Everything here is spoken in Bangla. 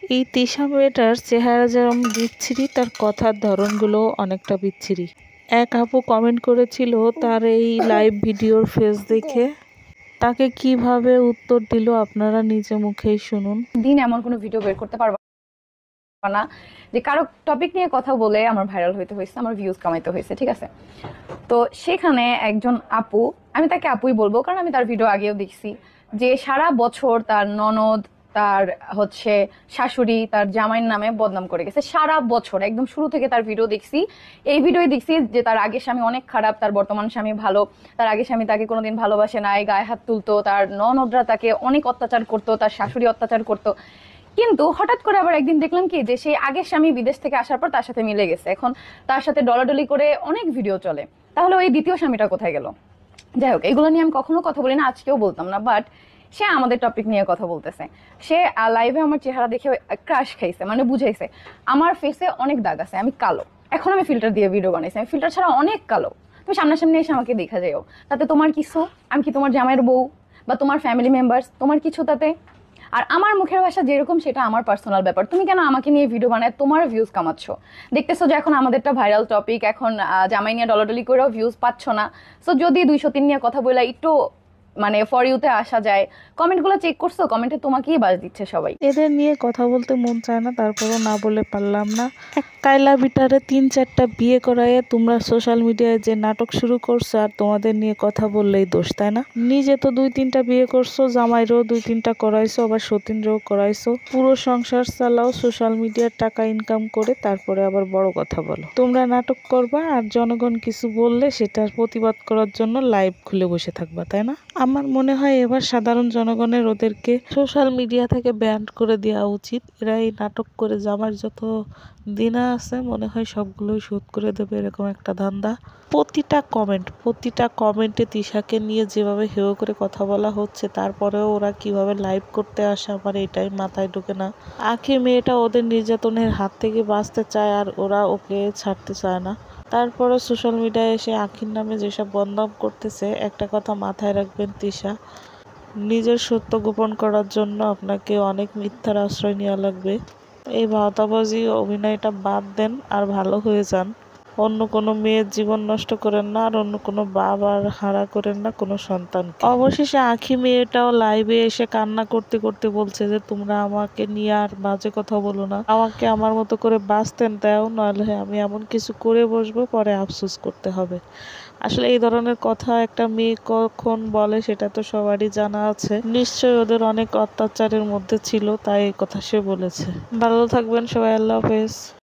এই তিশা মেয়েটার চেহারা যেরকম বিচ্ছিরি, তার কথার ধরনগুলো অনেকটা বিচ্ছিরি। এক আপু কমেন্ট করেছিল তার এই লাইভ ভিডিওর ফেস দেখে, তাকে কিভাবে উত্তর দিল আপনারা নিজে মুখেই শুনুন। দিন এমন কোনো ভিডিও বের করতে পারবো না যে কারো টপিক নিয়ে কথা বলে আমার ভাইরাল হইতে হয়েছে, আমার ভিউজ কামাইতে হয়েছে, ঠিক আছে। তো সেখানে একজন আপু, আমি তাকে আপুই বলবো কারণ আমি তার ভিডিও আগেও দেখছি, যে সারা বছর তার ননদ, তার হচ্ছে শাশুড়ি, তার জামাইয়ের নামে বদনাম করে গেছে সারা বছর। একদম শুরু থেকে তার ভিডিও দেখছি, এই ভিডিওই দেখছি যে তার আগের স্বামী অনেক খারাপ, তার বর্তমান স্বামী ভালো, তার আগের স্বামী তাকে কোনোদিন ভালোবাসে নাই, গায়ে হাত তুলতো, তার ননদরা তাকে অনেক অত্যাচার করতো, তার শাশুড়ি অত্যাচার করতো। কিন্তু হঠাৎ করে আবার একদিন দেখলাম কি যে সেই আগের স্বামী বিদেশ থেকে আসার পর তার সাথে মিলে গেছে, এখন তার সাথে ডলাডলি করে অনেক ভিডিও চলে। তাহলে ওই দ্বিতীয় স্বামীটা কোথায় গেল? যাই হোক, এগুলো নিয়ে আমি কখনো কথা বলি না, আজকেও বলতাম না, বাট সে আমাদের টপিক নিয়ে কথা বলতেছে। সে লাইভে আমার চেহারা দেখে ক্রাশ খাইছে, মানে বুঝাইছে আমার ফেসে অনেক দাগ আছে, আমি কালো, এখন আমি ফিল্টার দিয়ে ভিডিও বানাইছি, আমি ফিল্টার ছাড়া অনেক কালো, তুমি সামনাসামনি এসে আমাকে দেখা যাও, তাতে তোমার কিছু? আমি কি তোমার জামাইয়ের বউ বা তোমার ফ্যামিলি মেম্বার্স, তোমার কিছু তাতে? আর আমার মুখের ভাষা যেরকম সেটা আমার পার্সোনাল ব্যাপার, তুমি কেন আমাকে নিয়ে ভিডিও বানায় তোমার ভিউজ কামাচ্ছ? দেখতেছো যে এখন আমাদেরটা ভাইরাল টপিক, এখন জামাই নিয়ে ডলাডলি করেও ভিউজ পাচ্ছ না। সো যদি 200-3 নিয়ে কথা বলে একটু মানে ফর ইউতে আসা যায়, কমেন্টগুলো চেক করছো? কমেন্টে তোমাকেই বাজ দিচ্ছে সবাই। এদের নিয়ে কথা বলতে মন চায় না, তারপরও না বলে পারলাম না। এক কায়লা বিটারে 3-4টা বিয়ে করাইয়ে তোমরা সোশ্যাল মিডিয়ায় যে নাটক শুরু করছো, আর তোমাদের নিয়ে কথা বললেই দোষ, তাই না? নিজে তো 2-3টা বিয়ে করছো, জামাইরও 2-3টা করাইছো, আবার সতীনরেও করাইছো, পুরো সংসার চালাও সোশ্যাল মিডিয়ার টাকা ইনকাম করে, তারপরে আবার বড় কথা বলো। তোমরা নাটক করবা আর জনগণ কিছু বললে সেটার প্রতিবাদ করার জন্য লাইভ খুলে বসে থাকবা, তাই না? আমার মনে হয় এবার সাধারণ জনগণের ওদেরকে সোশ্যাল মিডিয়া থেকে ব্যান করে দেওয়া উচিত। এরা এই নাটক করে জামার যত দিনা আছে মনে হয় সবগুলোই শোধ করে দেবে, এরকম একটা ধান্দা। প্রতিটা কমেন্টে তিশাকে নিয়ে যেভাবে হেয় করে কথা বলা হচ্ছে, তারপরেও ওরা কিভাবে লাইভ করতে আসে আমার এটাই মাথায় ঢোকে না। আখি মেয়েটা ওদের নির্যাতনের হাত থেকে বাঁচতে চায় আর ওরা ওকে ছাড়তে চায় না। তারপরে সোশ্যাল মিডিয়ায় এসে আখির নামে যেসব বদনাম করতেছে, একটা কথা মাথায় রাখবেন তিশা, নিজের সত্য গোপন করার জন্য আপনাকে অনেক মিথ্যার আশ্রয় নেওয়া লাগবে। এই ভাওতাবাজি অভিনয়টা বাদ দেন আর ভালো হয়ে যান। অন্য কোনো মেয়ের জীবন নষ্ট করেন না, আর অন্য কোনো বাবার হারা করেন না কোনো সন্তানকে। অবশেষে আখি মেয়েটাও লাইভে এসে কান্না করতে করতে বলছে যে তোমরা আমাকে নিয়ে আর বাজে কথা বলো না, আমাকে আমার মতো করে বাঁচতে দাও, নাহলে আমি এমন কিছু করে বসবো পরে আফসোস করতে হবে। আসলে এই ধরনের কথা একটা মেয়ে কখন বলে সেটা তো সবারই জানা আছে। নিশ্চয়ই ওদের অনেক অত্যাচারের মধ্যে ছিল, তাই এই কথা সে বলেছে। ভালো থাকবেন সবাই, আল্লাহ হাফেজ।